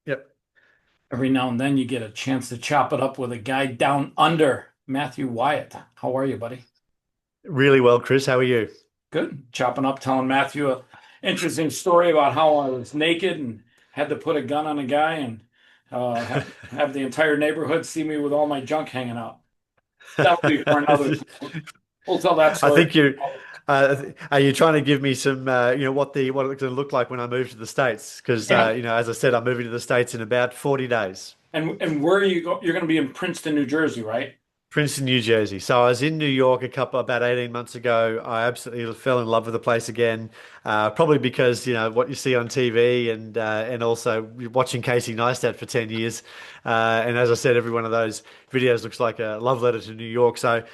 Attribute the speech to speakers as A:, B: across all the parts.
A: Yep.
B: Every now and then you get a chance to chop it up with a guy down under, Matthew Whyatt. How are you, buddy?
A: Really well, Chris. How are you?
B: Good. Chopping up, telling Matthew a interesting story about how I was naked and had to put a gun on a guy and have the entire neighborhood see me with all my junk hanging out. That'll be for another time. We'll tell that
A: I
B: story.
A: think you are you trying to give me some what it's going to look like when I move to the States? Because
B: Yeah.
A: as I said, I'm moving to the States in about 40 days.
B: And where are you go? You're going to be in Princeton, New Jersey, right?
A: Princeton, New Jersey. So I was in New York about 18 months ago. I absolutely fell in love with the place again. Probably because, what you see on TV and also watching Casey Neistat for 10 years. And as I said, every one of those videos looks like a love letter to New York. So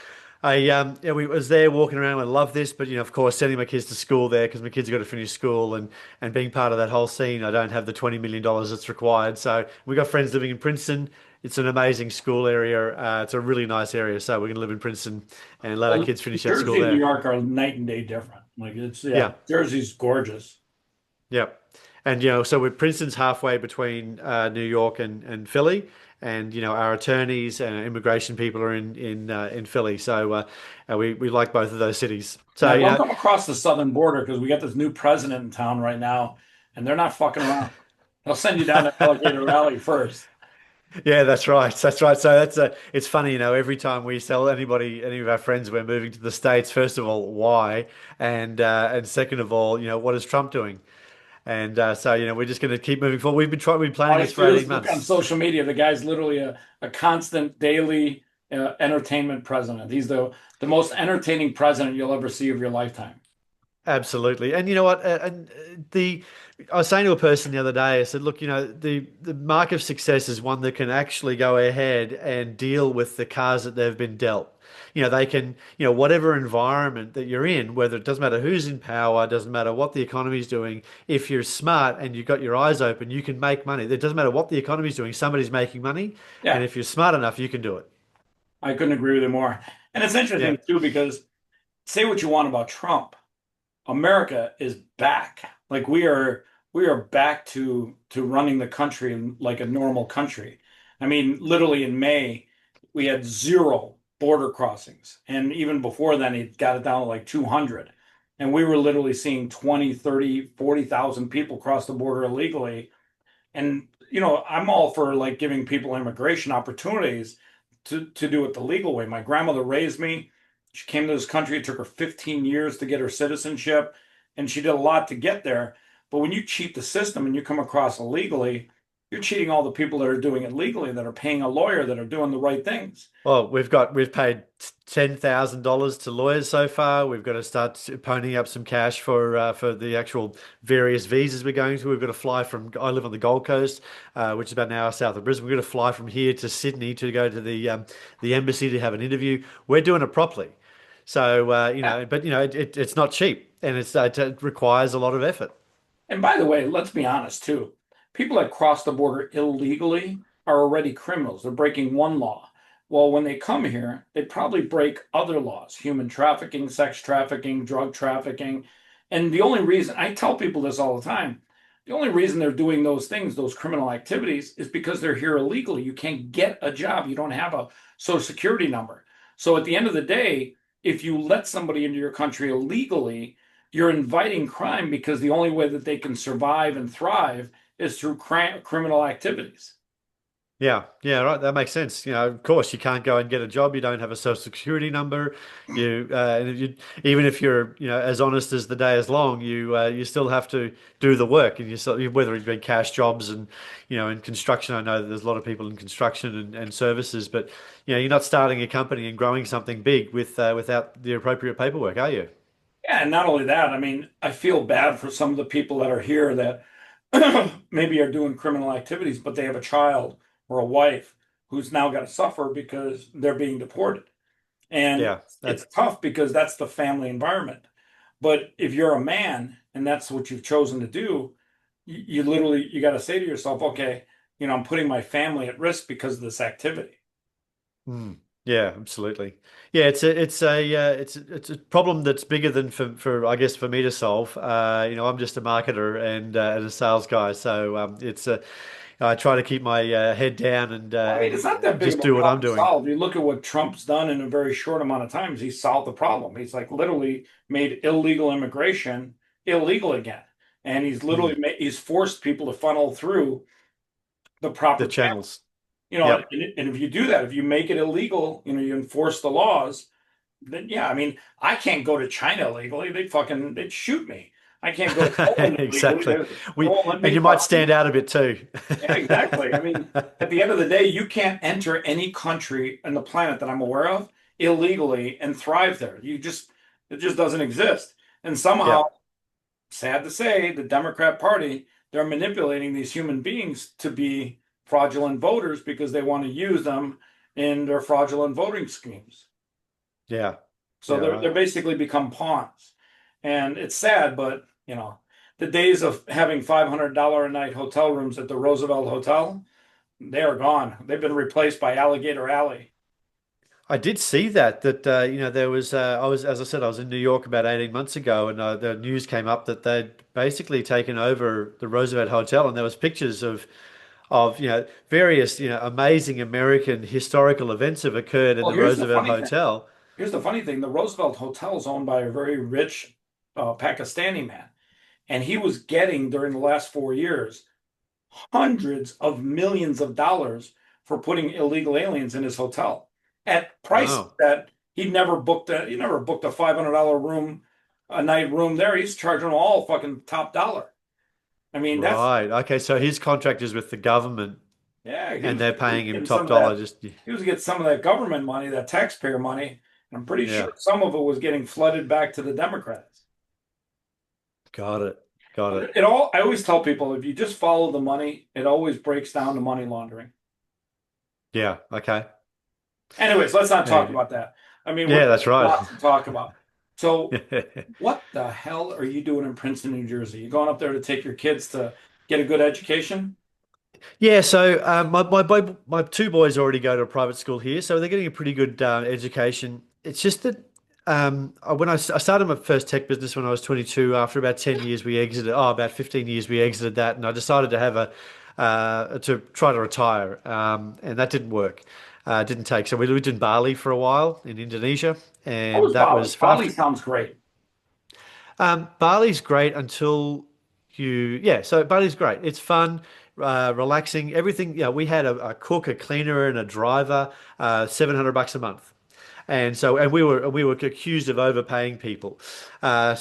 A: we was there walking around. I love this, but of course, sending my kids to school there because my kids have got to finish school and being part of that whole scene, I don't have the $20 million that's required. So we got friends living in Princeton. It's an amazing school area. It's a really nice area. So we're going to live in Princeton and let our
B: Well,
A: kids finish at school
B: Jersey and New
A: there.
B: York are night and day different. Like it's yeah,
A: Yeah,
B: Jersey's gorgeous.
A: yeah. And so Princeton's halfway between New York and Philly, and our attorneys and immigration people are in Philly. So we like both of those cities. So
B: Yeah, don't come across the southern border because we got this new president in town right now, and they're not fucking around. They'll send you down to Alligator Valley first.
A: Yeah, that's right. That's right. So it's funny, every time we tell any of our friends we're moving to the States, first of all, why? And second of all, what is Trump doing? And so, we're just going to keep moving forward. We've been
B: All
A: planning
B: I
A: this for
B: do
A: 18
B: is look on
A: months.
B: social media. The guy's literally a constant daily entertainment president. He's the most entertaining president you'll ever see of your lifetime.
A: Absolutely. And you know what? The I was saying to a person the other day, I said, look, the mark of success is one that can actually go ahead and deal with the cards that they've been dealt. They can, whatever environment that you're in, whether it doesn't matter who's in power, doesn't matter what the economy's doing, if you're smart and you've got your eyes open, you can make money. It doesn't matter what the economy's doing, somebody's making money. And
B: Yeah,
A: if you're smart enough, you can do it.
B: I couldn't agree with you more. And it's
A: Yeah.
B: interesting too because say what you want about Trump. America is back. Like we are back to running the country in like a normal country. I mean, literally in May, we had zero border crossings. And even before then, he got it down to like 200. And we were literally seeing 20, 30, 40,000 people cross the border illegally. And I'm all for like giving people immigration opportunities to do it the legal way. My grandmother raised me. She came to this country. It took her 15 years to get her citizenship, and she did a lot to get there. But when you cheat the system and you come across illegally, you're cheating all the people that are doing it legally, that are paying a lawyer, that are doing the right things.
A: Well, we've paid $10,000 to lawyers so far. We've got to start ponying up some cash for the actual various visas we're going to. We've got to fly from. I live on the Gold Coast, which is about an hour south of Brisbane. We've got to fly from here to Sydney to go to the embassy to have an interview. We're doing it properly. So
B: Yeah.
A: but it's not cheap, and it requires a lot of effort.
B: And by the way, let's be honest too. People that cross the border illegally are already criminals. They're breaking one law. Well, when they come here, they probably break other laws, human trafficking, sex trafficking, drug trafficking. And the only reason I tell people this all the time, the only reason they're doing those things, those criminal activities, is because they're here illegally. You can't get a job. You don't have a social security number. So at the end of the day, if you let somebody into your country illegally, you're inviting crime because the only way that they can survive and thrive is through criminal activities.
A: Yeah, yeah, right. That makes sense. Of course, you can't go and get a job. You don't have a social security number. Even if you're, as honest as the day is long, you still have to do the work, and whether it be cash jobs and, in construction. I know that there's a lot of people in construction and services, but you're not starting a company and growing something big without the appropriate paperwork, are you?
B: Yeah, and not only that, I mean, I feel bad for some of the people that are here that maybe are doing criminal activities, but they have a child or a wife who's now got to suffer because they're being deported. And
A: Yeah,
B: it's tough because that's the family environment. But if you're a man and that's what you've chosen to do, you literally you got to say to yourself, okay, I'm putting my family at risk because of this activity.
A: mm, Yeah, absolutely. Yeah, it's a problem that's bigger than for I guess for me to solve. I'm just a marketer and a sales guy, so it's I try to keep my head down
B: Well, I mean, it's not
A: and
B: that big
A: just
B: of a
A: do what I'm
B: problem to
A: doing.
B: solve. You look at what Trump's done in a very short amount of time. He's solved the problem. He's like literally made illegal immigration illegal again, and he's
A: Hmm.
B: literally he's forced people to funnel through the
A: The
B: proper channels.
A: channels. Yep.
B: And if you do that, if you make it illegal, you enforce the laws, then yeah, I mean, I can't go to China illegally. They'd shoot me. I can't go to Poland illegally.
A: Exactly.
B: They
A: We
B: won't let
A: and
B: me
A: you might
B: cross.
A: stand out a bit too.
B: Yeah, exactly. I mean, at the end of the day, you can't enter any country on the planet that I'm aware of illegally and thrive there. It just doesn't exist. And somehow,
A: Yep.
B: sad to say, the Democrat Party, they're manipulating these human beings to be fraudulent voters because they want to use them in their fraudulent voting schemes.
A: Yeah.
B: So
A: Yeah.
B: they're basically become pawns. And it's sad, but the days of having $500 a night hotel rooms at the Roosevelt Hotel, they are gone. They've been replaced by Alligator Alley.
A: I did see that there was I was as I said I was in New York about 18 months ago and the news came up that they'd basically taken over the Roosevelt Hotel and there was pictures of various amazing American historical events have occurred in
B: Well,
A: the
B: here's the
A: Roosevelt
B: funny thing.
A: Hotel.
B: Here's the funny thing. The Roosevelt Hotel is owned by a very rich Pakistani man. And he was getting, during the last 4 years, hundreds of millions of dollars for putting illegal aliens in his hotel at prices
A: Oh,
B: that he never booked a $500 room a night room there. He's charging them all fucking top dollar. I mean, that's
A: right. Okay, so his contract is with the government
B: yeah,
A: and they're paying him
B: getting some
A: top
B: of
A: dollar
B: that.
A: just
B: He was getting some of that government money, that taxpayer money. And I'm pretty sure
A: yeah.
B: some of it was getting flooded back to the Democrats.
A: Got it. Got it.
B: I always tell people if you just follow the money, it always breaks down to money laundering.
A: Yeah, okay.
B: Anyways, let's not talk
A: And
B: about that. I mean,
A: yeah,
B: we're
A: that's right.
B: lots to talk about. So, what the hell are you doing in Princeton, New Jersey? You going up there to take your kids to get a good education?
A: Yeah, so my two boys already go to a private school here, so they're getting a pretty good education. It's just that I started my first tech business when I was 22. After about 10 years, we exited. Oh, about 15 years, we exited that, and I decided to have a to try to retire, and that didn't work. Didn't take. So we lived in Bali for a while in Indonesia,
B: How
A: and
B: was
A: that
B: Bali?
A: was
B: Bali
A: after.
B: sounds great.
A: Bali's great until yeah, so Bali's great. It's fun, relaxing, everything. Yeah, we had a cook, a cleaner, and a driver, $700 a month. And we were accused of overpaying people. And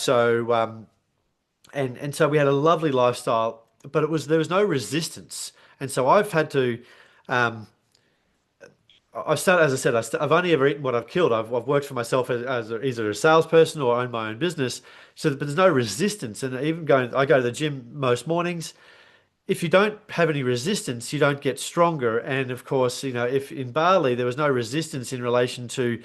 A: so we had a lovely lifestyle, but there was no resistance. And so I've had to, um, I started, as I said, I've only ever eaten what I've killed. I've worked for myself either a salesperson or owned my own business. So, but there's no resistance. And even I go to the gym most mornings. If you don't have any resistance, you don't get stronger. And of course, if in Bali there was no resistance in relation to,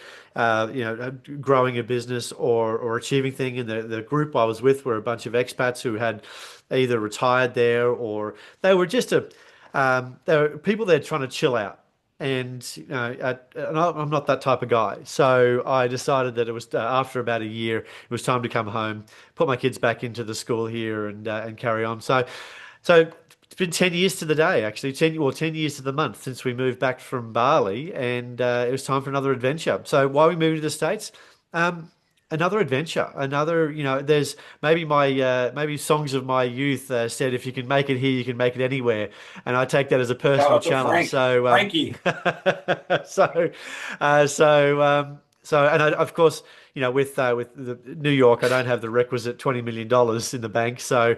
A: growing a business or achieving thing. And the group I was with were a bunch of expats who had either retired there or they were people there trying to chill out. And I'm not that type of guy. So I decided that it was after about a year, it was time to come home, put my kids back into the school here, and carry on. So it's been 10 years to the day, actually, 10 years to the month since we moved back from Bali, and it was time for another adventure. So why we moved to the States? Um, Another adventure, there's maybe songs of my youth said, if you can make it here, you can make it anywhere. And I take that as a
B: Shout
A: personal
B: out to
A: challenge.
B: Frankie.
A: So, and of course, with New York, I don't have the requisite $20 million in the bank. So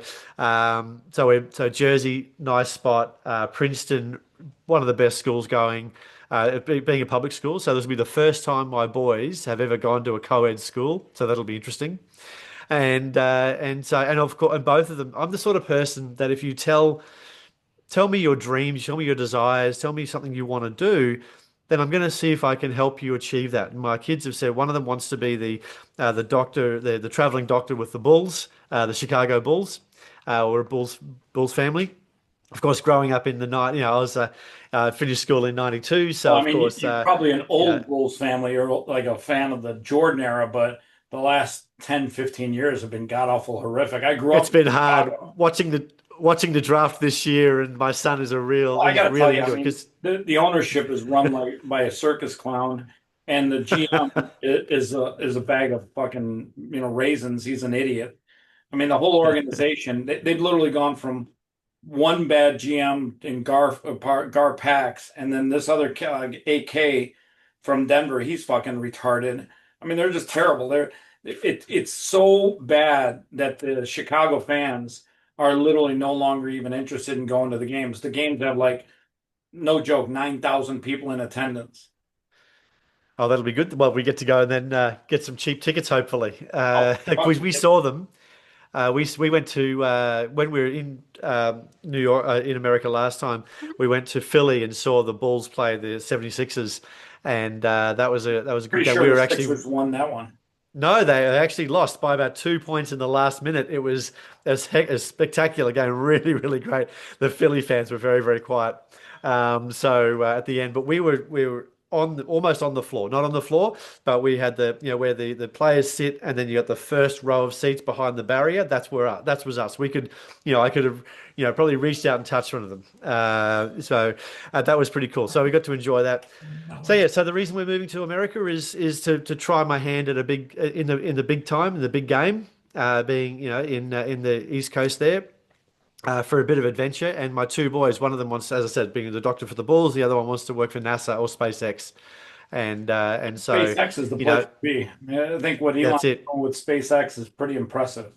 A: Jersey, nice spot. Princeton, one of the best schools going. Being a public school, so this will be the first time my boys have ever gone to a co-ed school. So that'll be interesting. And of course, and both of them, I'm the sort of person that if you tell me your dreams, tell me your desires, tell me something you want to do, then I'm going to see if I can help you achieve that. And my kids have said one of them wants to be the doctor, the traveling doctor with the Bulls, the Chicago Bulls, or a Bulls family. of course, growing up in the night, I was finished school in '92,
B: Well,
A: so
B: I
A: of
B: mean,
A: course,
B: you're probably an
A: you know,
B: old Bulls family or like a fan of the Jordan era, but the last 10, 15 years have been god awful horrific. I grew
A: it's
B: up in
A: been hard
B: Chicago.
A: watching the draft this year, and my son is a real
B: Well, I
A: he's
B: got to tell
A: really
B: you, I
A: into it
B: mean,
A: because
B: the ownership is run like by a circus clown, and the GM is a bag of fucking raisins. He's an idiot. I mean, the whole organization they've literally gone from one bad GM in Gar Pax, and then this other AK from Denver. He's fucking retarded. I mean, they're just terrible. It's so bad that the Chicago fans are literally no longer even interested in going to the games. The games have like no joke, 9,000 people in attendance.
A: oh, that'll be good. Well, we get to go and then get some cheap tickets, hopefully.
B: Oh,
A: Like we saw them. We went to when we were in New York in America last time. We went to Philly and saw the Bulls play the 76ers, and that was a good
B: pretty
A: game.
B: sure
A: We
B: the
A: were actually
B: Sixers won that one.
A: no, they actually lost by about 2 points in the last minute. It was a spectacular game, really, really great. The Philly fans were very, very quiet. So at the end, but we were almost on the floor, not on the floor, but we had where the players sit, and then you got the first row of seats behind the barrier. That was us. We could, I could have, probably reached out and touched one of them. So that was pretty cool. So we got to enjoy that. So yeah, so the reason we're moving to America is to try my hand at a big in the big time in the big game, being in the East Coast there for a bit of adventure. And my two boys, one of them wants, as I said, being the doctor for the Bulls, the other one wants to work for NASA or SpaceX, and so
B: SpaceX is the
A: you
B: place
A: know
B: to be. I mean, I think what Elon's
A: that's it.
B: doing with SpaceX is pretty impressive.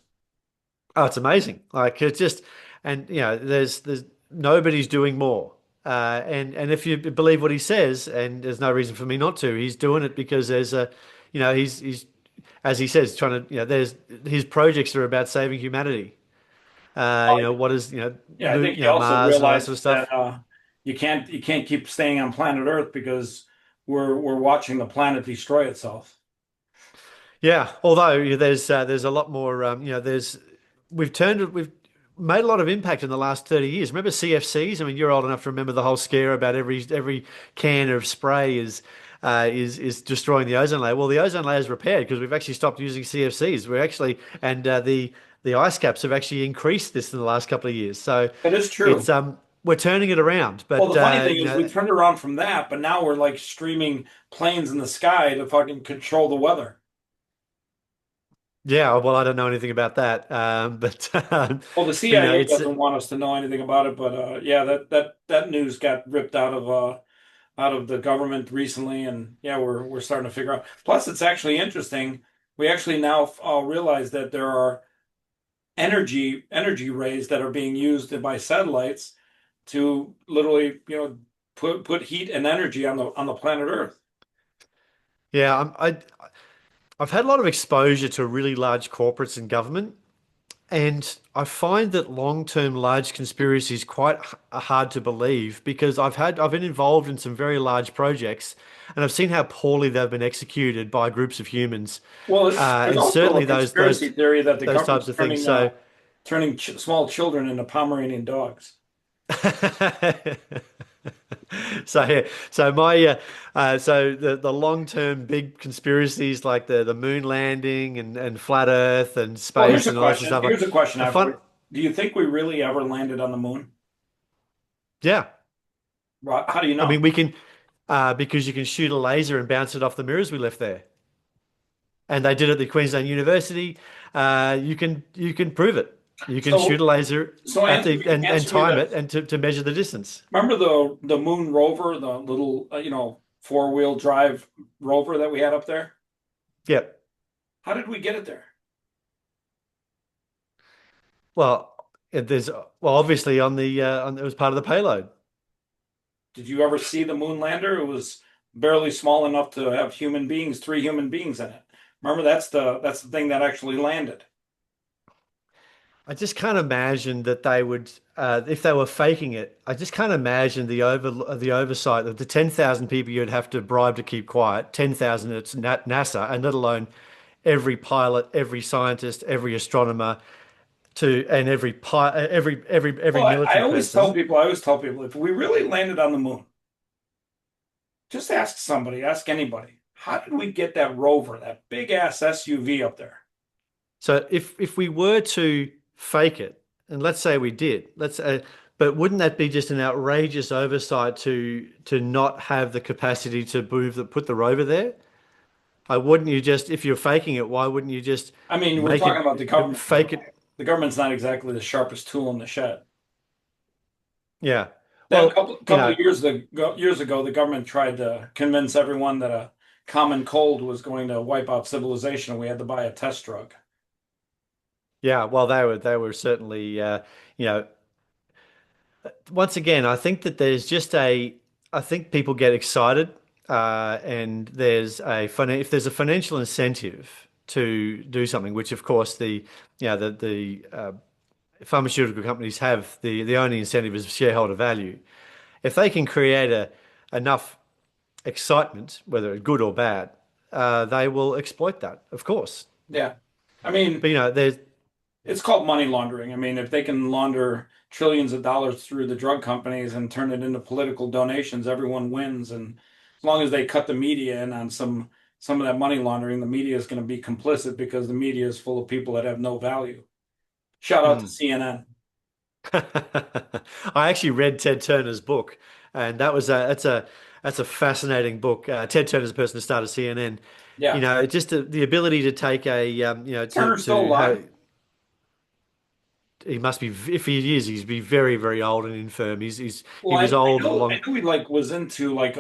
A: Oh, it's amazing. Like it's just, and there's nobody's doing more. And if you believe what he says, and there's no reason for me not to, he's doing it because he's as he says, trying to, there's his projects are about saving humanity. What is,
B: Yeah, I think he also
A: Mars and all that sort of
B: realizes that
A: stuff.
B: you can't keep staying on planet Earth because we're watching the planet destroy itself.
A: Yeah, although there's a lot more. We've made a lot of impact in the last 30 years. Remember CFCs? I mean, you're old enough to remember the whole scare about every can of spray is destroying the ozone layer. Well, the ozone layer is repaired because we've actually stopped using CFCs. We're actually and the ice caps have actually increased this in the last couple of years. So
B: That is true.
A: it's we're turning it around.
B: Well,
A: But
B: the funny thing is we turned around from that, but now we're like streaming planes in the sky to fucking control the weather.
A: yeah, well, I don't know anything about that. But
B: Well, the
A: but
B: CIA
A: it's
B: doesn't want us to know anything about it, but yeah, that news got ripped out of the government recently, and yeah, we're starting to figure out. Plus, it's actually interesting. We actually now realize that there are energy rays that are being used by satellites to literally, put heat and energy on the planet Earth.
A: yeah, I've had a lot of exposure to really large corporates and government, and I find that long-term large conspiracies quite hard to believe because I've been involved in some very large projects, and I've seen how poorly they've been executed by groups of humans,
B: Well, there's
A: and
B: also
A: certainly
B: a
A: those
B: conspiracy
A: those
B: theory that the
A: those
B: government's
A: types of things.
B: turning
A: So.
B: small children into Pomeranian dogs.
A: So yeah, so my so the long-term big conspiracies like the moon landing and flat Earth and
B: Well, here's
A: space
B: a
A: and all that sort of
B: question.
A: stuff
B: Here's a question I
A: are
B: have for
A: fun.
B: you. Do you think we really ever landed on the moon?
A: Yeah,
B: How do you
A: I
B: know?
A: mean we can because you can shoot a laser and bounce it off the mirrors we left there, and they did it at the Queensland University. You can prove it. You can shoot
B: So,
A: a laser
B: so
A: at
B: answer
A: the
B: me,
A: and
B: answer me
A: time it
B: this.
A: and to measure the distance.
B: Remember the moon rover, the little four-wheel drive rover that we had up there?
A: Yeah.
B: How did we get it there?
A: Well, there's obviously it was part of the payload.
B: Did you ever see the moon lander? It was barely small enough to have three human beings in it. Remember, that's the thing that actually landed.
A: I just can't imagine that they would, if they were faking it. I just can't imagine the oversight of the 10,000 people you'd have to bribe to keep quiet. 10,000 at NASA, and let alone every pilot, every scientist, every astronomer to and every
B: Well,
A: military person.
B: I always tell people, if we really landed on the moon, just ask somebody, ask anybody, how did we get that rover, that big ass SUV up there?
A: So if we were to fake it, and let's say we did, but wouldn't that be just an outrageous oversight to not have the capacity to put the rover there? Wouldn't you just, if you're faking it, why wouldn't you just
B: I mean, we're
A: make
B: talking about the
A: it,
B: government
A: fake
B: here.
A: it?
B: The government's not exactly the sharpest tool in the shed.
A: Yeah.
B: Then
A: Well,
B: couple of years ago, the government tried to convince everyone that a common cold was going to wipe out civilization, and we had to buy a test drug.
A: yeah. Well, they were certainly, you know, once again, I think that I think people get excited, and if there's a financial incentive to do something, which of course the pharmaceutical companies have the only incentive is shareholder value. If they can create enough excitement, whether it's good or bad, they will exploit that, of course.
B: Yeah. I mean,
A: But there's
B: it's called money laundering. I mean, if they can launder trillions of dollars through the drug companies and turn it into political donations, everyone wins. And as long as they cut the media in on some of that money laundering, the media is going to be complicit because the media is full of people that have no value. Shout out to
A: mm.
B: CNN.
A: I actually read Ted Turner's book, and that's a fascinating book. Ted Turner's the person who started CNN.
B: Yeah.
A: Just the ability to take
B: Turner's still
A: to how
B: alive.
A: he must be, if he is, he's be very, very old and infirm. He
B: Well,
A: was old
B: I
A: long.
B: know he like was into like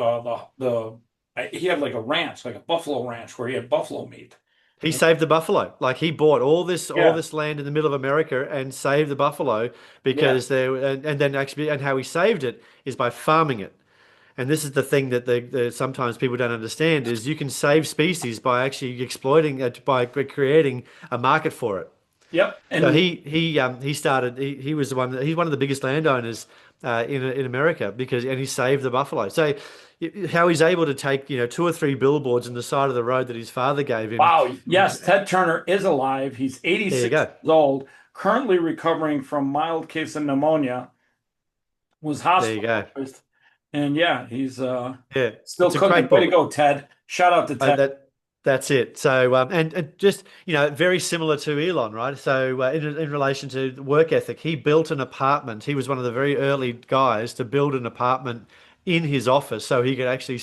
B: he had like a ranch, like a buffalo ranch where he had buffalo meat.
A: He
B: And
A: saved the buffalo. Like he bought all
B: yeah,
A: this land in the middle of America and saved the buffalo
B: yeah.
A: because and then actually, and how he saved it is by farming it. And this is the thing that sometimes people don't understand is you can save species by actually exploiting it by creating a market for it.
B: Yep.
A: So
B: And
A: he started he was the one he's one of the biggest landowners in America because and he saved the buffalo. So how he's able to take two or three billboards in the side of the road that his father gave him.
B: wow, yes, Ted Turner is alive. He's
A: There you
B: 86
A: go.
B: years old, currently recovering from mild case of pneumonia, was
A: There you go.
B: hospitalized. And yeah, he's
A: Yeah,
B: still
A: it's a
B: cooking.
A: great
B: Way to
A: book.
B: go, Ted. Shout out to Ted.
A: That's it. So and just very similar to Elon, right? So in relation to work ethic, he built an apartment. He was one of the very early guys to build an apartment in his office so he could actually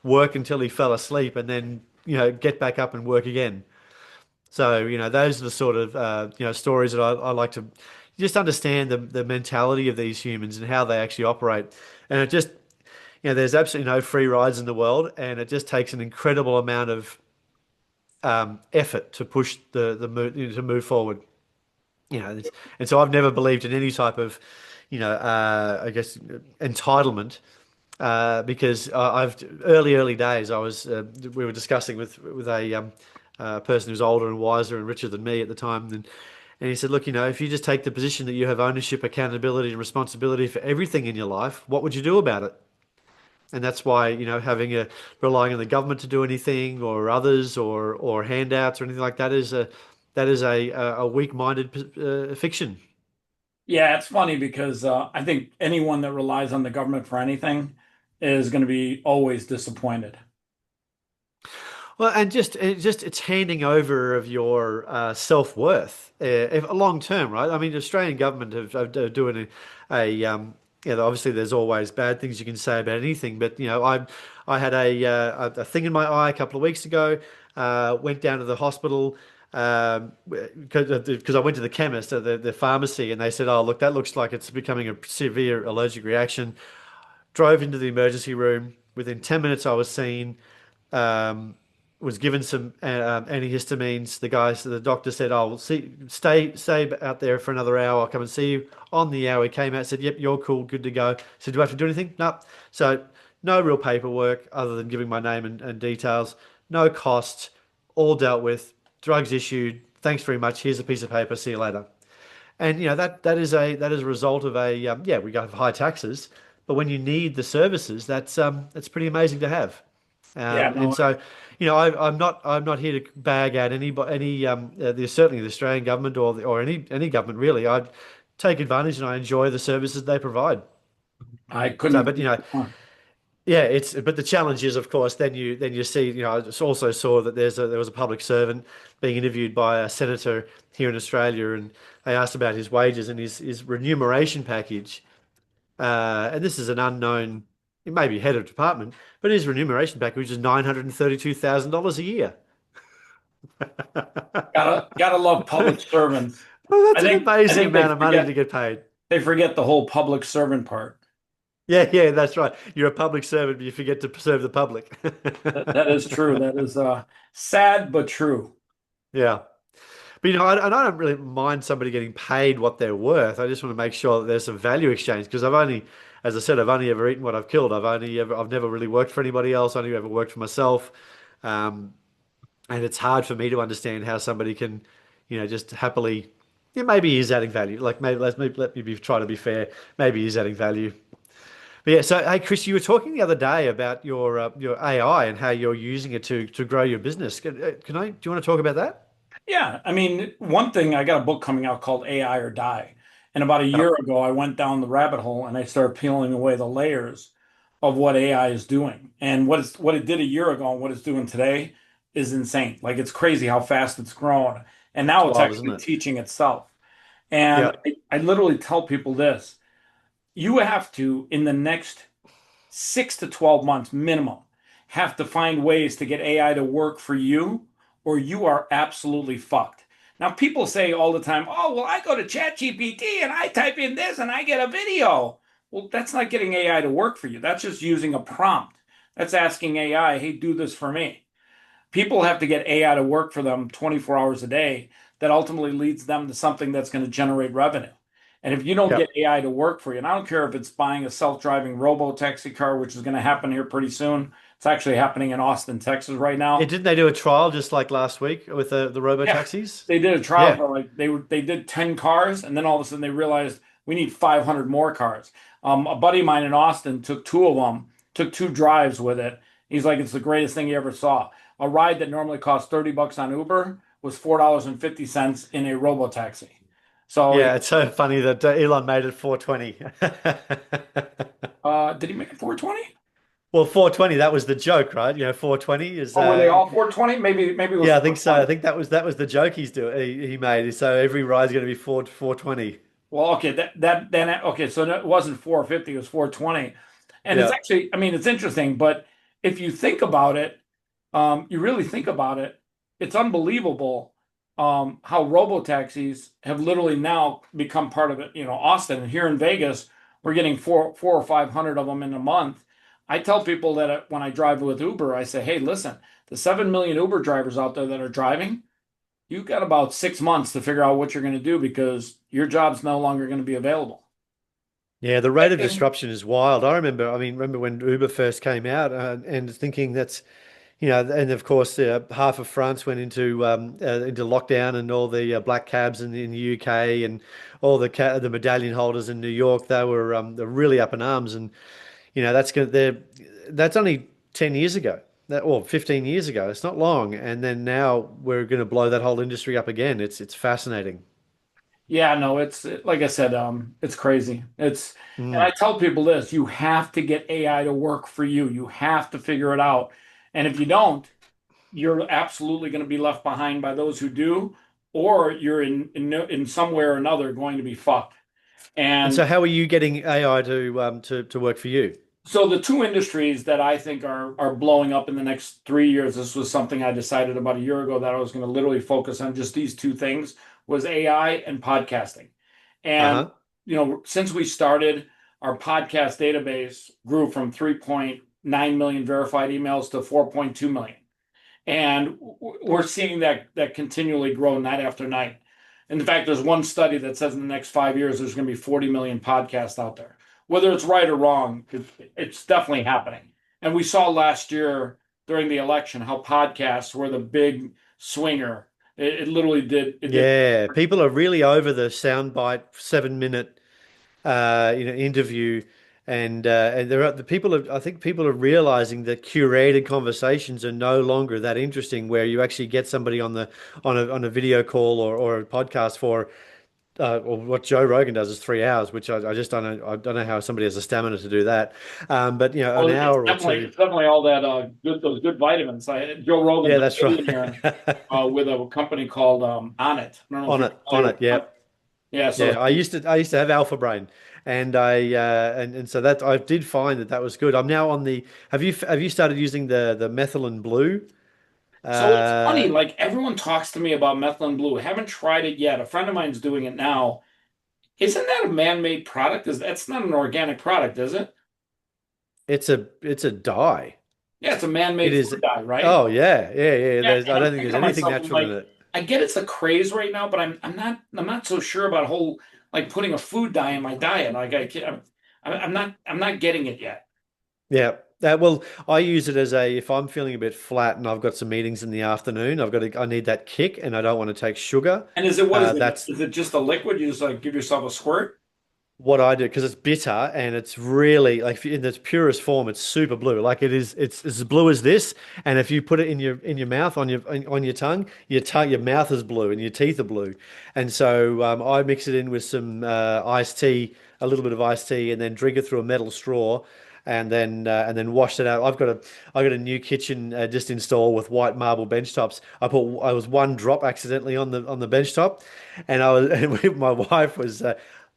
A: work until he fell asleep and then get back up and work again. So those are the sort of stories that I like to just understand the mentality of these humans and how they actually operate. And it just there's absolutely no free rides in the world, and it just takes an incredible amount of effort to push the move, to move forward. And so I've never believed in any type of, I guess, entitlement, because I've early days we were discussing with a person who's older and wiser and richer than me at the time, and he said, look, if you just take the position that you have ownership, accountability, and responsibility for everything in your life, what would you do about it? And that's why, relying on the government to do anything or others or handouts or anything like that is a weak-minded fiction.
B: Yeah, it's funny because I think anyone that relies on the government for anything is going to be always disappointed.
A: Well, and just it's handing over of your self-worth, if long term, right? I mean, the Australian government are doing obviously there's always bad things you can say about anything, but I had a thing in my eye a couple of weeks ago. Went down to the hospital because I went to the chemist at the pharmacy, and they said, "Oh, look, that looks like it's becoming a severe allergic reaction." Drove into the emergency room. Within 10 minutes, I was seen. Um, was given some antihistamines. The doctor said, "Oh, we'll stay out there for another hour. I'll come and see you." On the hour, he came out, said, "Yep, you're cool, good to go." So, do I have to do anything? No. So, no real paperwork other than giving my name and details. No costs, all dealt with. Drugs issued. Thanks very much. Here's a piece of paper. See you later. And that is a result of we got high taxes, but when you need the services, that's pretty amazing to have.
B: Yeah,
A: And
B: no,
A: so, I'm not here to bag out certainly the Australian government or any government really. I take advantage and I enjoy the services they provide.
B: I couldn't
A: So, but
B: agree more.
A: yeah, but the challenge is, of course, then you see, I just also saw that there was a public servant being interviewed by a senator here in Australia, and they asked about his wages and his remuneration package. And this is an unknown, it may be head of department, but his remuneration package is $932,000 a year.
B: Gotta love public servants.
A: Well,
B: I
A: that's an
B: think I
A: amazing
B: think they
A: amount of money to
B: forget
A: get paid.
B: they forget the whole public servant part.
A: Yeah, yeah, that's right. You're a public servant, but you forget to serve the public.
B: That is true. That is sad but true.
A: Yeah. But I don't really mind somebody getting paid what they're worth. I just want to make sure that there's some value exchange because as I said, I've only ever eaten what I've killed. I've never really worked for anybody else. I only ever worked for myself. Um, and it's hard for me to understand how somebody can, just happily, yeah, maybe he's adding value. Like maybe let me try to be fair. Maybe he's adding value. But yeah, so hey, Chris, you were talking the other day about your AI and how you're using it to grow your business. Do you want to talk about that?
B: Yeah, I mean, one thing, I got a book coming out called AI or Die. And about a year
A: Yep.
B: ago, I went down the rabbit hole and I started peeling away the layers of what AI is doing. And what it did a year ago and what it's doing today is insane. Like it's crazy how fast it's grown. And
A: It's
B: now it's
A: wild, isn't
B: actually
A: it?
B: teaching itself. And
A: Yeah.
B: I literally tell people this, you have to, in the next 6 to 12 months minimum, have to find ways to get AI to work for you, or you are absolutely fucked. Now, people say all the time, oh, well, I go to ChatGPT and I type in this and I get a video. Well, that's not getting AI to work for you. That's just using a prompt. That's asking AI, hey, do this for me. People have to get AI to work for them 24 hours a day. That ultimately leads them to something that's going to generate revenue. And if you don't
A: Yeah.
B: get AI to work for you, and I don't care if it's buying a self-driving robo taxi car, which is going to happen here pretty soon. It's actually happening in Austin, Texas right
A: Yeah,
B: now.
A: didn't they do a trial just like last week with the robo
B: Yeah,
A: taxis?
B: they did a trial
A: Yeah.
B: for like they did 10 cars, and then all of a sudden they realized we need 500 more cars. A buddy of mine in Austin took two of them, took two drives with it. He's like, it's the greatest thing he ever saw. A ride that normally costs $30 on Uber was $4.50 in a robo taxi. So,
A: Yeah, it's so funny that Elon made it 420.
B: did he make it 420?
A: Well, 420, that was the joke, right? 420 is
B: Or were they all 420? Maybe it was
A: yeah, I think so. I
B: 420.
A: think that was the joke he made. So every ride's going to be 420.
B: Well, okay, that then okay, so it wasn't 450, it was 420. And it's
A: Yeah.
B: actually, I mean, it's interesting, but if you think about it, you really think about it, it's unbelievable how robo-taxis have literally now become part of it. Austin and here in Vegas, we're getting four or 500 of them in a month. I tell people that when I drive with Uber, I say, hey, listen, the 7 million Uber drivers out there that are driving, you've got about 6 months to figure out what you're going to do because your job's no longer going to be available.
A: Yeah, the rate of
B: And
A: disruption is wild. I remember when Uber first came out and thinking and of course, half of France went into lockdown, and all the black cabs in the UK and all the medallion holders in New York, they're really up in arms, and that's only 10 years ago, or 15 years ago. It's not long, and then now we're going to blow that whole industry up again. It's fascinating.
B: yeah, no, like I said, it's crazy. And I
A: Mm.
B: tell people this, you have to get AI to work for you. You have to figure it out. And if you don't, you're absolutely going to be left behind by those who do, or you're in some way or another going to be fucked.
A: And
B: And
A: so, how are you getting AI to work for you?
B: so the two industries that I think are blowing up in the next 3 years, this was something I decided about a year ago that I was going to literally focus on just these two things, was AI and podcasting. And
A: Uh-huh.
B: since we started, our podcast database grew from 3.9 million verified emails to 4.2 million. And we're seeing that continually grow night after night. In fact, there's one study that says in the next 5 years there's going to be 40 million podcasts out there. Whether it's right or wrong, it's definitely happening. And we saw last year during the election how podcasts were the big swinger. It literally did. It did.
A: Yeah, people are really over the soundbite 7 minute interview, And there are the people are, I think people are realizing that curated conversations are no longer that interesting, where you actually get somebody on a video call or a podcast for or what Joe Rogan does is 3 hours, which I just don't know. I don't know how somebody has the stamina to do that. But an
B: Oh,
A: hour or two.
B: it's definitely all that those good vitamins. Joe Rogan's
A: Yeah,
B: a
A: that's
B: billionaire
A: right.
B: with a company called On It. I don't know if you're
A: On
B: familiar
A: it.
B: with
A: Yeah,
B: it. Yeah, so
A: yeah. I used to have Alpha Brain, and and so that I did find that was good. I'm now on the. Have you started using the methylene blue?
B: it's funny.
A: Uh,
B: Like everyone talks to me about methylene blue. Haven't tried it yet. A friend of mine's doing it now. Isn't that a man-made product? That's not an organic product, is it?
A: it's a dye.
B: Yeah, it's a
A: It
B: man-made
A: is.
B: food dye, right?
A: Oh yeah, yeah, yeah.
B: Yeah,
A: There's.
B: and
A: I
B: I'm
A: don't think
B: thinking
A: there's
B: to
A: anything
B: myself, I'm
A: natural in
B: like,
A: it.
B: I get it's a craze right now, but I'm not so sure about whole like putting a food dye in my diet. Like I'm not getting it yet.
A: Yeah. Well, I use it as a if I'm feeling a bit flat and I've got some meetings in the afternoon, I need that kick and I don't want to take sugar.
B: And what is it?
A: That's
B: Is it just a liquid? You just like give yourself a squirt?
A: what I do because it's bitter and it's really like in its purest form, it's super blue. Like it is, it's as blue as this. And if you put it in your mouth on your tongue, your mouth is blue and your teeth are blue. And so I mix it in with some iced tea, a little bit of iced tea, and then drink it through a metal straw. And then wash it out. I got a new kitchen just installed with white marble bench tops. I was one drop accidentally on the bench top, and I was and my wife was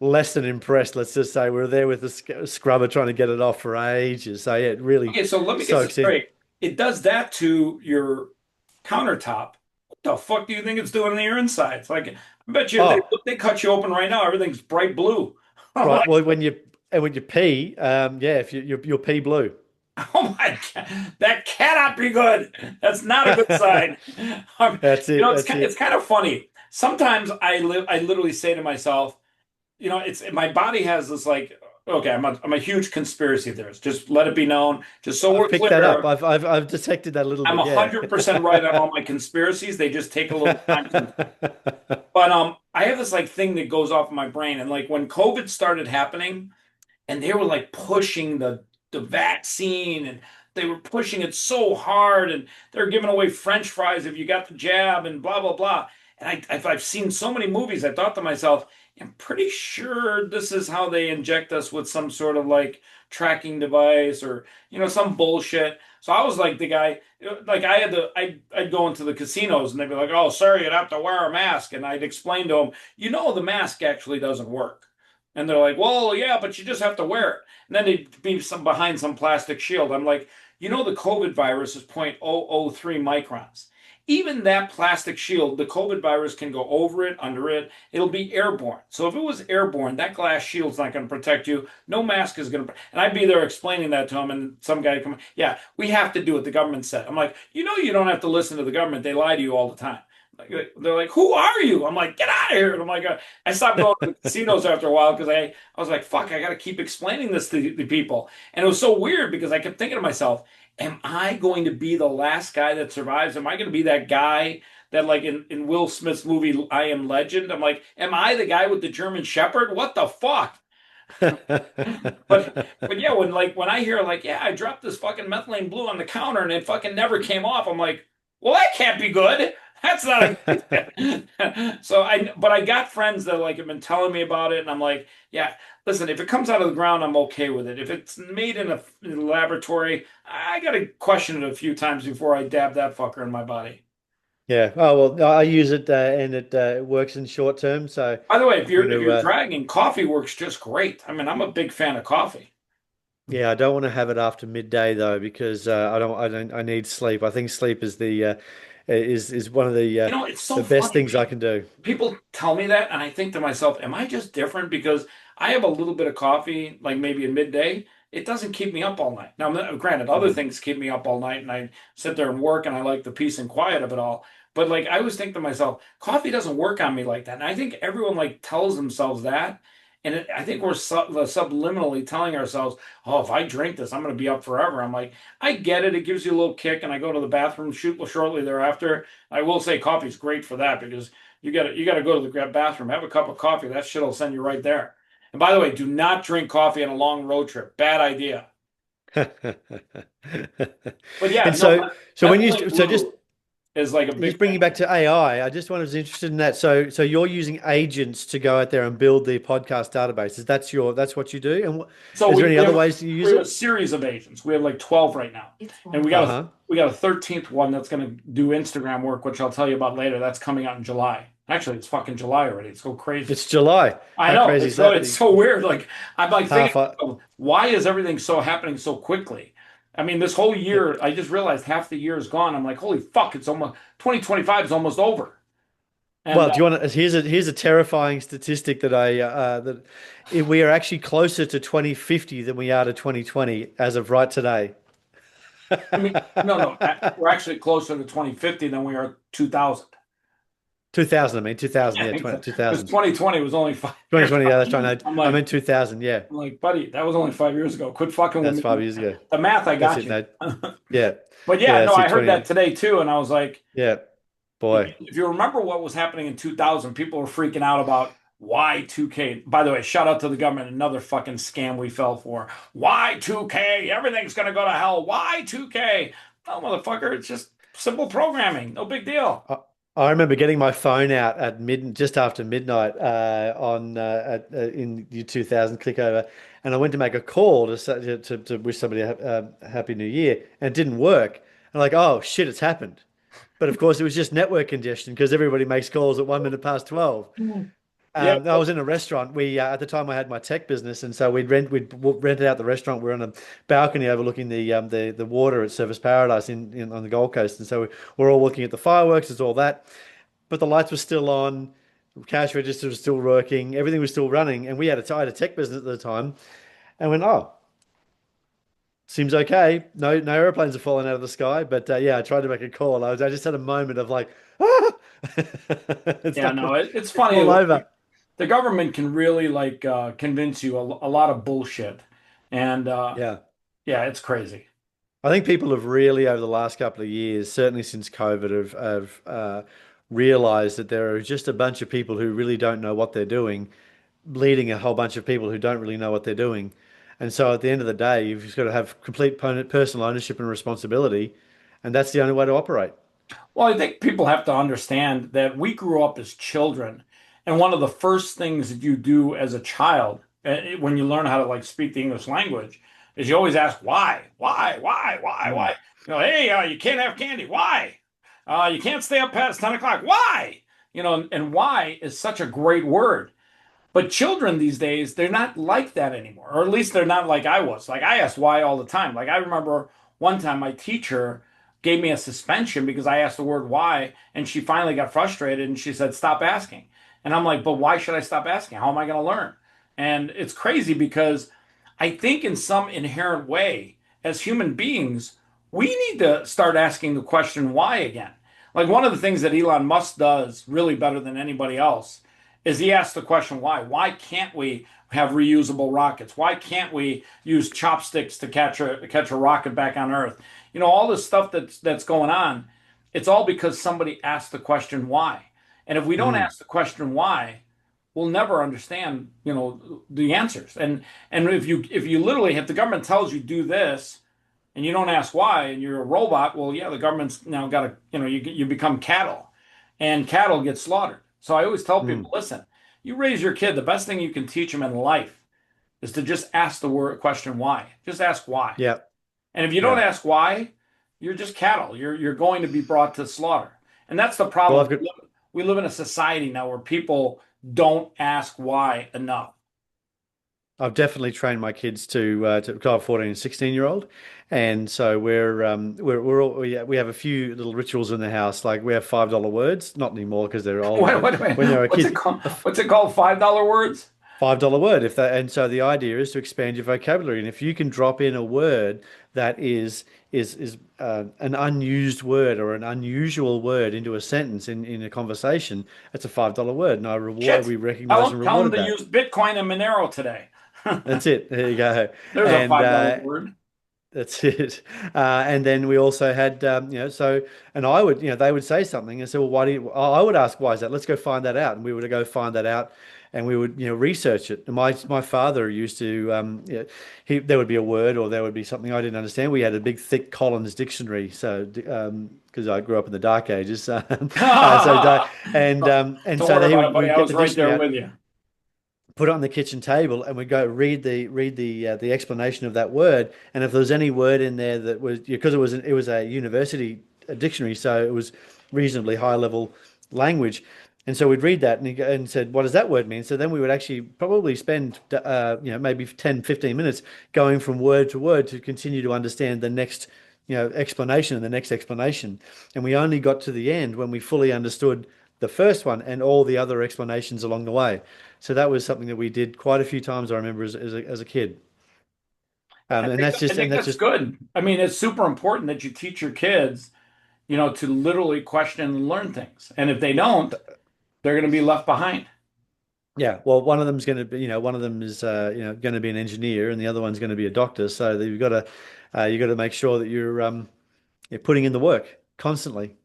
A: less than impressed. Let's just say we were there with the scrubber trying to get it off for ages. So yeah, it really
B: Okay, so let me get this
A: soaks in.
B: straight. It does that to your countertop. What the fuck do you think it's doing to your insides? Like, I bet you
A: Oh,
B: they cut you open right now. Everything's bright blue. I'm
A: right.
B: like,
A: Well, when you pee, yeah, if you'll pee blue.
B: oh my God, that cannot be good. That's not a good sign.
A: That's
B: You
A: it.
B: know,
A: That's
B: it's
A: it.
B: kind of funny. Sometimes I literally say to myself, you know, it's my body has this like, okay, I'm a huge conspiracy theorist. Just let it be known. Just so
A: I've
B: we're
A: picked that up.
B: clear,
A: I've detected that a little
B: I'm
A: bit. Yeah.
B: 100% right on all my conspiracies. They just take a little time to. But I have this like thing that goes off in my brain, and like when COVID started happening, and they were like pushing the vaccine, and they were pushing it so hard, and they're giving away French fries if you got the jab, and blah blah blah. And I've seen so many movies. I thought to myself, I'm pretty sure this is how they inject us with some sort of like tracking device or some bullshit. So I was like the guy, like I had to, I'd go into the casinos and they'd be like, "Oh, sir, you'd have to wear a mask," and I'd explain to them, the mask actually doesn't work. And they're like, "Well, yeah, but you just have to wear it." And then they'd be behind some plastic shield. I'm like, the COVID virus is 0.003 microns. Even that plastic shield, the COVID virus can go over it, under it. It'll be airborne. So if it was airborne, that glass shield's not going to protect you. No mask is going to. And I'd be there explaining that to him, and some guy come, yeah, we have to do it. The government said. I'm like, you don't have to listen to the government. They lie to you all the time. Like, they're like, "Who are you?" I'm like, "Get out of here!" And I'm like, I stopped going to the casinos after a while because I was like, "Fuck, I got to keep explaining this to the people." And it was so weird because I kept thinking to myself, am I going to be the last guy that survives? Am I going to be that guy that like in Will Smith's movie I Am Legend? I'm like, am I the guy with the German Shepherd? What the fuck? But yeah, when I hear like, yeah, I dropped this fucking methylene blue on the counter and it fucking never came off, I'm like, well, that can't be good. That's not a good. So I got friends that like have been telling me about it, and I'm like, yeah, listen, if it comes out of the ground, I'm okay with it. If it's made in a laboratory, I gotta question it a few times before I dab that fucker in my body.
A: Yeah. Oh well, I use it and it works in short term. So
B: By the way,
A: I'm going
B: if
A: to
B: you're dragging, coffee works just great. I mean, I'm a big fan of coffee.
A: yeah, I don't want to have it after midday though because I need sleep. I think sleep is the is one of
B: It's so
A: the best
B: funny.
A: things I can do.
B: People tell me that, and I think to myself, am I just different because I have a little bit of coffee, like maybe at midday? It doesn't keep me up all night. Now, granted, other
A: Mm.
B: things keep me up all night, and I sit there and work, and I like the peace and quiet of it all. But like, I always think to myself, coffee doesn't work on me like that. And I think everyone like tells themselves that, and I think we're subliminally telling ourselves, "Oh, if I drink this, I'm going to be up forever." I'm like, I get it; it gives you a little kick, and I go to the bathroom shortly thereafter. I will say, coffee's great for that because you got to go to the bathroom, have a cup of coffee. That shit'll send you right there. And by the way, do not drink coffee on a long road trip. Bad idea. But yeah,
A: And
B: no,
A: so when you
B: methylene
A: so just
B: blue is like a big
A: just bringing
B: thing.
A: back to AI, I just was interested in that. So you're using agents to go out there and build the podcast databases. That's what you do. And
B: So
A: is there
B: we,
A: any
B: we
A: other
B: have
A: ways you
B: we
A: use
B: have a
A: it?
B: series of agents. We have like 12 right now. And
A: Uh-huh.
B: we got a 13th one that's going to do Instagram work, which I'll tell you about later. That's coming out in July. Actually, it's fucking July already. It's so crazy.
A: It's July.
B: I
A: How
B: know.
A: crazy
B: It's
A: is that?
B: it's so weird. Like I'm like thinking,
A: Half I,
B: why is everything so happening so quickly? I mean, this whole year, I just realized half the year is gone. I'm like, holy fuck, it's almost 2025 is almost over. And
A: Well, do you want to? Here's a terrifying statistic that we are actually closer to 2050 than we are to 2020 as of right today.
B: I mean, no, we're actually closer to 2050 than we are 2000.
A: 2000, I mean 2000,
B: Yeah,
A: yeah,
B: because
A: 2000.
B: 2020 was only 5 years
A: 2020, yeah, that's right.
B: ago.
A: No, I meant 2000, yeah.
B: I'm like, buddy, that was only 5 years ago. Quit fucking with
A: That's
B: me.
A: 5 years ago.
B: The math, I
A: That's
B: got
A: it,
B: you.
A: no. Yeah.
B: But yeah,
A: Yeah,
B: no,
A: that's
B: I
A: it,
B: heard that
A: 20.
B: today too, and I was like,
A: Yeah. Boy.
B: if you remember what was happening in 2000, people were freaking out about Y2K. By the way, shout out to the government, another fucking scam we fell for. Y2K, everything's gonna go to hell. Y2K. Oh, motherfucker, it's just simple programming. No big deal.
A: I, I remember getting my phone out at just after midnight on in year 2000 click over, and I went to make a call to wish somebody a happy new year, and it didn't work. And like, oh shit, it's happened. But of course, it was just network congestion because everybody makes calls at 1 minute past 12.
B: Mm. Yeah.
A: I was in a restaurant. We at the time I had my tech business, and so we'd rented out the restaurant. We're on a balcony overlooking the water at Surfers Paradise on the Gold Coast, and so we're all looking at the fireworks. It's all that, but the lights were still on, cash register was still working, everything was still running, and I had a tech business at the time, and went, oh, seems okay. No airplanes are falling out of the sky, but yeah, I tried to make a call. I just had a moment of like, ah! It's
B: Yeah,
A: like
B: no, it's funny.
A: all over.
B: The government can really like convince you a lot of bullshit, and
A: Yeah.
B: yeah, it's crazy.
A: I think people have really, over the last couple of years, certainly since COVID, have realized that there are just a bunch of people who really don't know what they're doing, leading a whole bunch of people who don't really know what they're doing. And so at the end of the day, you've just got to have complete personal ownership and responsibility, and that's the only way to operate.
B: Well, I think people have to understand that we grew up as children, and one of the first things that you do as a child, when you learn how to like speak the English language, is you always ask
A: Mm.
B: why? You know, hey, you can't have candy. Why? You can't stay up past 10 o'clock. Why? You know, and why is such a great word. But children these days, they're not like that anymore, or at least they're not like I was. Like I asked why all the time. Like I remember one time my teacher gave me a suspension because I asked the word why, and she finally got frustrated and she said, "Stop asking." And I'm like, "But why should I stop asking? How am I going to learn?" And it's crazy because I think in some inherent way, as human beings, we need to start asking the question why again. Like one of the things that Elon Musk does really better than anybody else is he asks the question why? Why can't we have reusable rockets? Why can't we use chopsticks to catch a rocket back on Earth? You know, all this stuff that's going on, it's all because somebody asked the question why. And if we don't
A: Mm.
B: ask the question why, we'll never understand, you know, the answers. And if you literally if the government tells you do this and you don't ask why and you're a robot, well, yeah, the government's now got to, you know, you become cattle and cattle get slaughtered. So I always tell
A: Mm.
B: people, listen, you raise your kid, the best thing you can teach them in life is to just ask the word question why. Just ask why.
A: Yeah.
B: And if you don't
A: Yeah.
B: ask why, you're just cattle. You're going to be brought to slaughter. And that's the
A: Well,
B: problem. We live in a society now where people don't ask why enough.
A: I've definitely trained my kids to I have a 14 and 16-year-old, and so we're all we have a few little rituals in the house. Like we have $5 words, not anymore because they're older, but
B: Wait a minute.
A: when they were
B: What's it
A: kids,
B: called? What's it called? $5 words?
A: $5 word. If that, and so the idea is to expand your vocabulary, and if you can drop in a word that is an unused word or an unusual word into a sentence in a conversation, it's a $5 word, and
B: Shit.
A: we recognize and
B: Tell them
A: rewarded
B: to
A: that.
B: use Bitcoin and Monero today.
A: That's it. There you go.
B: There's a
A: And
B: $5 word.
A: that's it. And then we also had, and I would, they would say something and say, well, why do you, I would ask, why is that? Let's go find that out. And we would go find that out. and we would, research it. And my father used to, there would be a word or there would be something I didn't understand. We had a big, thick Collins dictionary, so because I grew up in the dark ages, and
B: Don't
A: so
B: worry
A: he
B: about it,
A: would
B: buddy.
A: we'd
B: I
A: get
B: was
A: the
B: right
A: dictionary
B: there
A: out,
B: with you.
A: put it on the kitchen table, and we'd go read the explanation of that word. And if there was any word in there that was, because it was a university dictionary, so it was reasonably high level language. And so we'd read that and said, what does that word mean? So then we would actually probably spend, maybe 10, 15 minutes going from word to word to continue to understand the next, explanation and the next explanation. And we only got to the end when we fully understood the first one and all the other explanations along the way. So that was something that we did quite a few times, I remember as a kid. And that's
B: I
A: just, and
B: think
A: that's
B: that's
A: just,
B: good. I mean, it's super important that you teach your kids, to literally question and learn things. And if they don't, they're going to be left behind.
A: yeah. Well, one of them's going to be, one of them is, going to be an engineer, and the other one's going to be a doctor. So you've got to make sure that you're putting in the work constantly.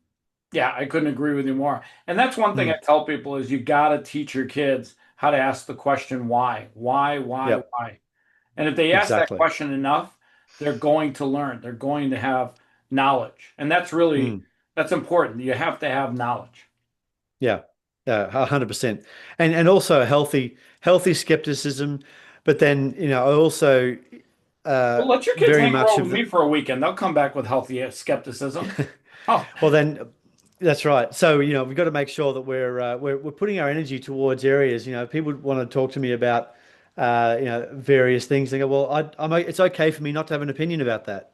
B: Yeah, I couldn't agree with you more. And that's one thing I
A: Mm,
B: tell people is you got to teach your kids how to ask the question why?
A: yep.
B: Why? And if they ask that
A: Exactly.
B: question enough, they're going to learn. They're going to have knowledge. And
A: Mm,
B: that's important. You have to have knowledge.
A: yeah. Yeah. 100%. And also healthy skepticism, but then I also
B: Well, let your kids
A: very
B: hang
A: much
B: around with
A: of
B: me
A: the.
B: for a weekend. They'll come back with healthy skepticism. Oh,
A: Well, then that's right. So, we've got to make sure that we're putting our energy towards areas. People want to talk to me about various things. They go, well, it's okay for me not to have an opinion about that.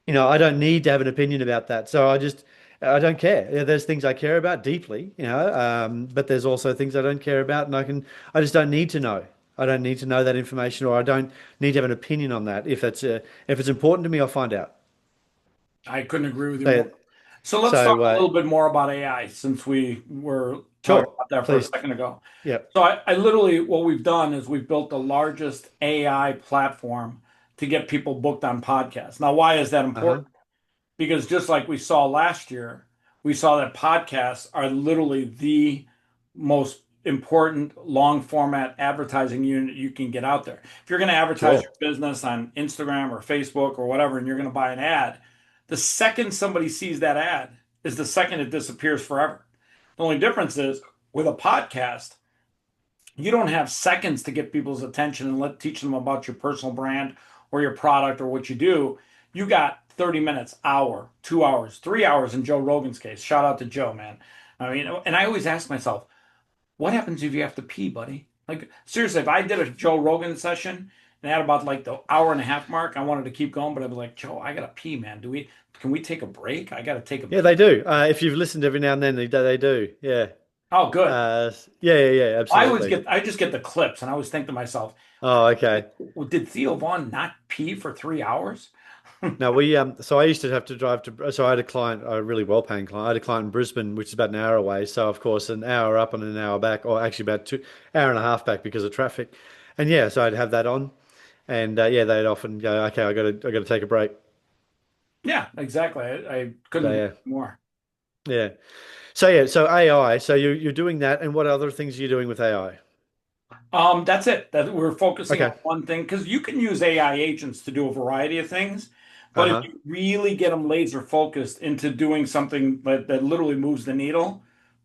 A: I don't need to have an opinion about that. So I don't care. Yeah, there's things I care about deeply, but there's also things I don't care about, and I just don't need to know. I don't need to know that information, or I don't need to have an opinion on that. If it's important to me, I'll find out.
B: I couldn't agree with you more.
A: So,
B: So let's talk
A: so
B: a little bit more about AI since we were talking
A: sure,
B: about that for a
A: please.
B: second ago.
A: Yep.
B: So I literally, what we've done is we've built the largest AI platform to get people booked on podcasts. Now, why is that
A: Uh-huh.
B: important? Because just like we saw last year, we saw that podcasts are literally the most important long format advertising unit you can get out there. If you're going to advertise
A: Sure.
B: your business on Instagram or Facebook or whatever, and you're going to buy an ad, the second somebody sees that ad is the second it disappears forever. The only difference is with a podcast, you don't have seconds to get people's attention and teach them about your personal brand or your product or what you do. You got 30 minutes, hour, 2 hours, 3 hours in Joe Rogan's case. Shout out to Joe, man. I mean, and I always ask myself, what happens if you have to pee, buddy? Like, seriously, if I did a Joe Rogan session and had about like the hour and a half mark, I wanted to keep going, but I'd be like, Joe, I gotta pee, man. Can we take a break? I gotta take a
A: Yeah,
B: pee.
A: they do. If you've listened every now and then, they do. Yeah.
B: Oh, good.
A: Yeah, absolutely.
B: I just get the clips and I always think to myself,
A: Oh, okay.
B: well, did Theo Vaughn not pee for 3 hours?
A: No, so I used to have to drive so I had a client, a really well-paying client. I had a client in Brisbane, which is about an hour away. So of course, an hour up and an hour back, or actually about 2 hour and a half back because of traffic. And yeah, so I'd have that on, and yeah, they'd often go, okay, I got to take a break.
B: Yeah, exactly. I couldn't
A: So
B: agree
A: yeah,
B: more.
A: yeah. So yeah, so AI. So you're doing that, and what other things are you doing with AI?
B: That's it. That we're focusing on
A: Okay.
B: one thing because you can use AI agents to do a variety of things, but if
A: Uh-huh.
B: you really get them laser focused into doing something that literally moves the needle,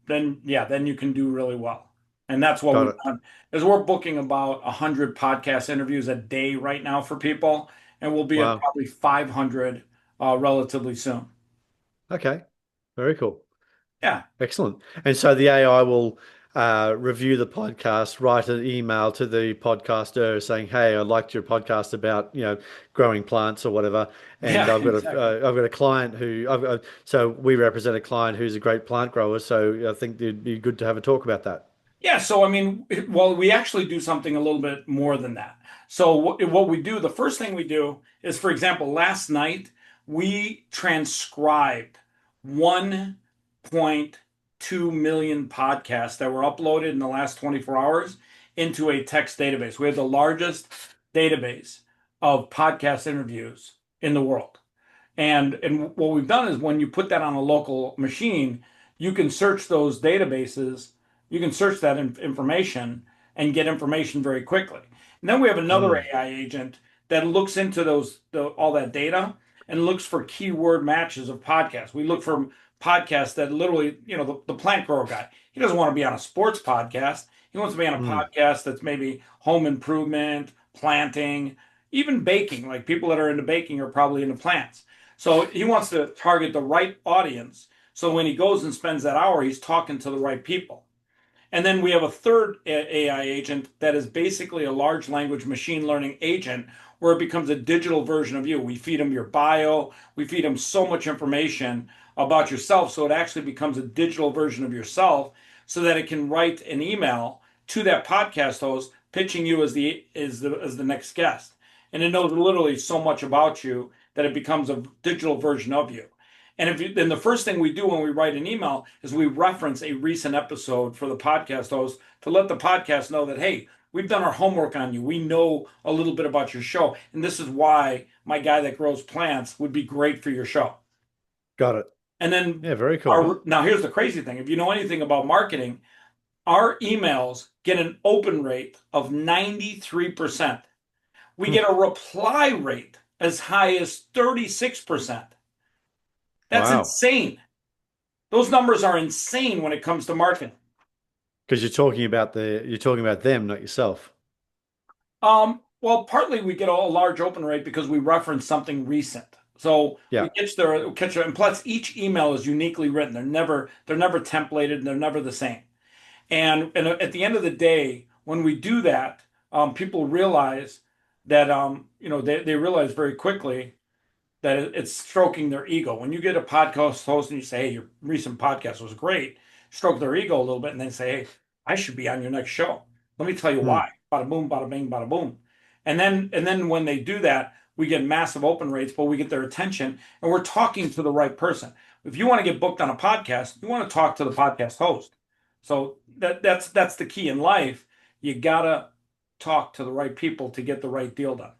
B: then yeah, then you can do really well. And that's what
A: Got
B: we've
A: it.
B: done. Is we're booking about 100 podcast interviews a day right now for people, and we'll be at
A: Wow.
B: probably 500 relatively soon.
A: Okay. Very cool.
B: Yeah.
A: Excellent. And so the AI will review the podcast, write an email to the podcaster saying, "Hey, I liked your podcast about growing plants or whatever." And
B: Yeah, exactly.
A: I've got a client so we represent a client who's a great plant grower. So I think it'd be good to have a talk about that.
B: Yeah, so I mean, well, we actually do something a little bit more than that. So what we do, the first thing we do is, for example, last night we transcribed 1.2 million podcasts that were uploaded in the last 24 hours into a text database. We have the largest database of podcast interviews in the world. And what we've done is when you put that on a local machine, you can search those databases You can search that information and get information very quickly. And then we have another
A: Mm,
B: AI agent that looks into all that data and looks for keyword matches of podcasts. We look for podcasts that literally, the plant grower guy, he doesn't want to be on a sports podcast. He wants to be on a
A: mm.
B: podcast that's maybe home improvement, planting, even baking. Like people that are into baking are probably into plants. So he wants to target the right audience. So when he goes and spends that hour, he's talking to the right people. And then we have a third AI agent that is basically a large language machine learning agent where it becomes a digital version of you. We feed them your bio, we feed them so much information about yourself. So it actually becomes a digital version of yourself so that it can write an email to that podcast host pitching you as the next guest. And it knows literally so much about you that it becomes a digital version of you. And then the first thing we do when we write an email is we reference a recent episode for the podcast host to let the podcast know that, hey, we've done our homework on you. We know a little bit about your show. And this is why my guy that grows plants would be great for your show.
A: Got it.
B: And then
A: Yeah, very cool.
B: now here's the crazy thing. If you know anything about marketing, our emails get an open rate of 93%. We
A: Hmm.
B: get a reply rate as high as 36%. That's
A: Wow.
B: insane. Those numbers are insane when it comes to marketing.
A: Because you're talking about them, not yourself.
B: Well, partly we get a large open rate because we reference something recent. So
A: Yeah.
B: we catch there, and plus each email is uniquely written. They're never templated and they're never the same. And at the end of the day, when we do that, people realize that they realize very quickly that it's stroking their ego. When you get a podcast host and you say, "Hey, your recent podcast was great," stroke their ego a little bit, and then say, "Hey, I should be on your next show. Let me tell you
A: Hmm.
B: why." Bada boom, bada bing, bada boom. And then when they do that, we get massive open rates, but we get their attention, and we're talking to the right person. If you want to get booked on a podcast, you want to talk to the podcast host. So that's the key in life. You gotta talk to the right people to get the right deal done.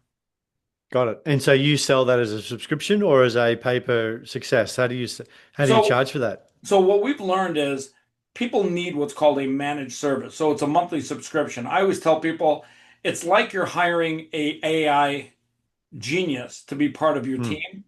A: Got it. And so you sell that as a subscription or as a pay per success? How do you
B: So
A: charge for that?
B: So what we've learned is people need what's called a managed service. So it's a monthly subscription. I always tell people it's like you're hiring a AI genius to be part of your
A: Hmm.
B: team,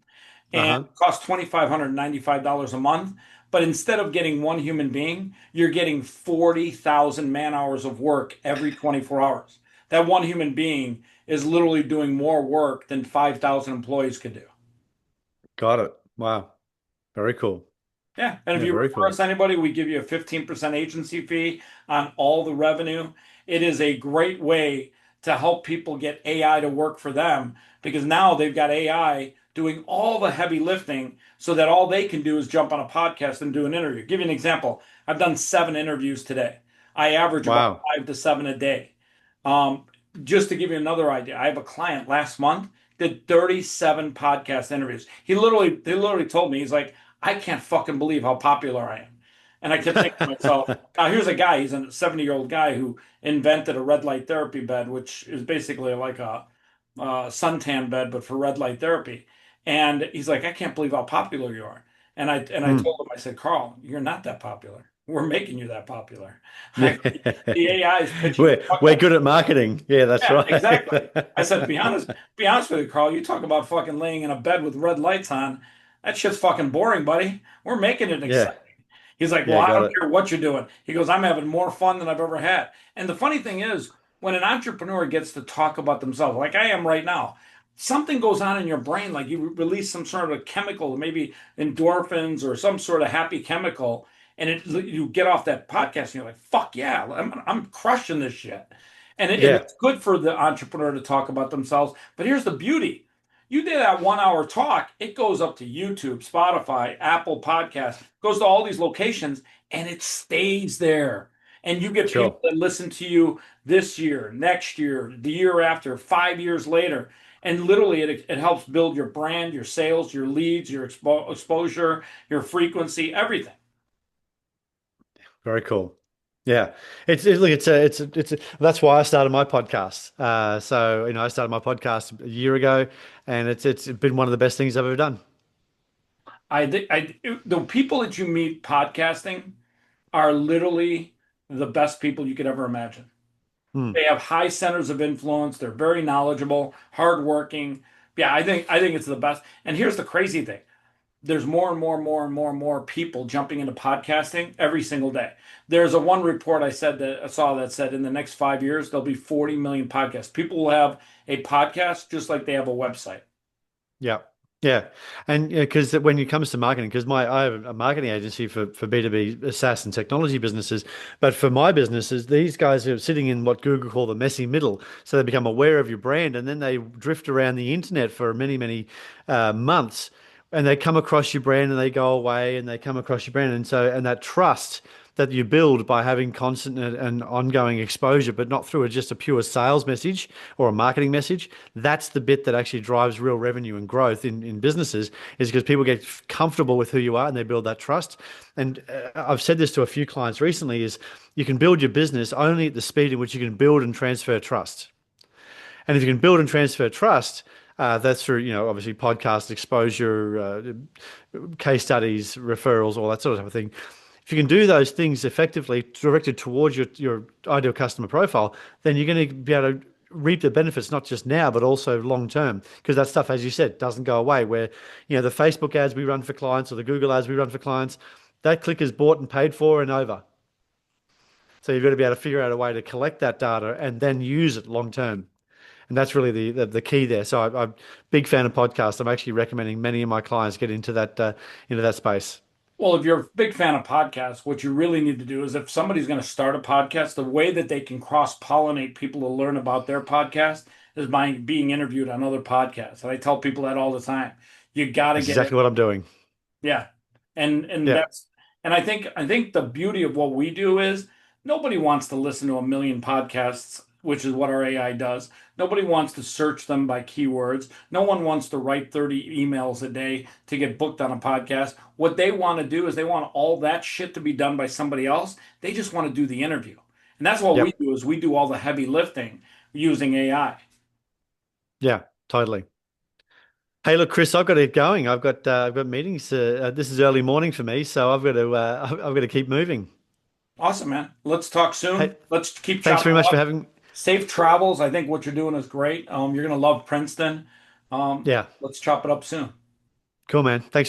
B: and
A: Uh-huh.
B: it costs $2,595 a month. But instead of getting one human being, you're getting 40,000 man hours of work every 24 hours. That one human being is literally doing more work than 5,000 employees could do.
A: Got it. Wow. Very cool.
B: Yeah, and if
A: Yeah,
B: you
A: very
B: refer
A: cool.
B: us to anybody, we give you a 15% agency fee on all the revenue. It is a great way to help people get AI to work for them because now they've got AI doing all the heavy lifting so that all they can do is jump on a podcast and do an interview. Give you an example. I've done 7 interviews today. I average about
A: Wow.
B: 5 to 7 a day. Um, just to give you another idea, I have a client last month did 37 podcast interviews. He literally told me, he's like, I can't fucking believe how popular I am. And I kept thinking to myself, here's a guy, he's a 70-year-old guy who invented a red light therapy bed, which is basically like a suntan bed, but for red light therapy. And he's like, I can't believe how popular you are. And I
A: Hmm.
B: told him, I said, Carl, you're not that popular. We're making you that popular.
A: Yeah.
B: The AI is pitching the fuck
A: We're
B: out.
A: good at marketing. Yeah, that's
B: Yeah,
A: right.
B: exactly. I said, be honest with you, Carl. You talk about fucking laying in a bed with red lights on. That shit's fucking boring, buddy. We're making it
A: Yeah.
B: exciting. He's like, well,
A: Yeah,
B: I
A: got
B: don't
A: it.
B: care what you're doing. He goes, I'm having more fun than I've ever had. And the funny thing is, when an entrepreneur gets to talk about themselves, like I am right now, something goes on in your brain, like you release some sort of chemical, maybe endorphins or some sort of happy chemical, and you get off that podcast and you're like, fuck yeah, I'm crushing this shit. And
A: Yeah.
B: it's good for the entrepreneur to talk about themselves. But here's the beauty. You did that 1 hour talk, it goes up to YouTube, Spotify, Apple Podcasts, goes to all these locations, and it stays there. And you get people
A: Sure.
B: that listen to you this year, next year, the year after, 5 years later. And literally, it helps build your brand, your sales, your leads, your exposure, your frequency, everything.
A: Very cool. Yeah. Look, that's why I started my podcast. So, I started my podcast a year ago and it's been one of the best things I've ever done.
B: The people that you meet podcasting are literally the best people you could ever imagine.
A: Hmm.
B: They have high centers of influence. They're very knowledgeable, hardworking. Yeah, I think it's the best. And here's the crazy thing. There's more and more and more and more and more people jumping into podcasting every single day. There's a one report I saw that said in the next 5 years there'll be 40 million podcasts. People will have a podcast just like they have a website.
A: Yeah. Yeah. And because when it comes to marketing, because my I have a marketing agency for B2B SaaS and technology businesses, but for my businesses, these guys are sitting in what Google call the messy middle. So they become aware of your brand and then they drift around the internet for many, many months and they come across your brand and they go away and they come across your brand. And so, and that trust that you build by having constant and ongoing exposure, but not through just a pure sales message or a marketing message. That's the bit that actually drives real revenue and growth in businesses, is because people get comfortable with who you are and they build that trust. And I've said this to a few clients recently is you can build your business only at the speed in which you can build and transfer trust. And if you can build and transfer trust, that's through, obviously podcast exposure, case studies, referrals, all that sort of thing. If you can do those things effectively directed towards your ideal customer profile, then you're going to be able to reap the benefits not just now but also long term, because that stuff, as you said, doesn't go away. Where the Facebook ads we run for clients or the Google ads we run for clients, that click is bought and paid for and over. So you've got to be able to figure out a way to collect that data and then use it long term. And that's really the key there. So I'm a big fan of podcasts. I'm actually recommending many of my clients get into that space.
B: Well, if you're a big fan of podcasts, what you really need to do is if somebody's going to start a podcast, the way that they can cross-pollinate people to learn about their podcast is by being interviewed on other podcasts. And I tell people that all the time. You got to
A: That's
B: get in.
A: exactly what I'm doing.
B: Yeah. And
A: Yeah.
B: that's and I think the beauty of what we do is nobody wants to listen to a million podcasts, which is what our AI does. Nobody wants to search them by keywords. No one wants to write 30 emails a day to get booked on a podcast. What they want to do is they want all that shit to be done by somebody else. They just want to do the interview. And that's what we
A: Yep.
B: do is we do all the heavy lifting using AI.
A: Yeah. Totally. Hey, look, Chris, I've got to get going. I've got meetings. This is early morning for me, so I've got to keep moving.
B: Awesome, man. Let's talk soon.
A: Hey,
B: Let's keep
A: thanks
B: chopping
A: very
B: it
A: much for
B: up.
A: having.
B: Safe travels. I think what you're doing is great. You're gonna love Princeton.
A: Yeah.
B: Let's chop it up soon.
A: Cool, man. Thanks very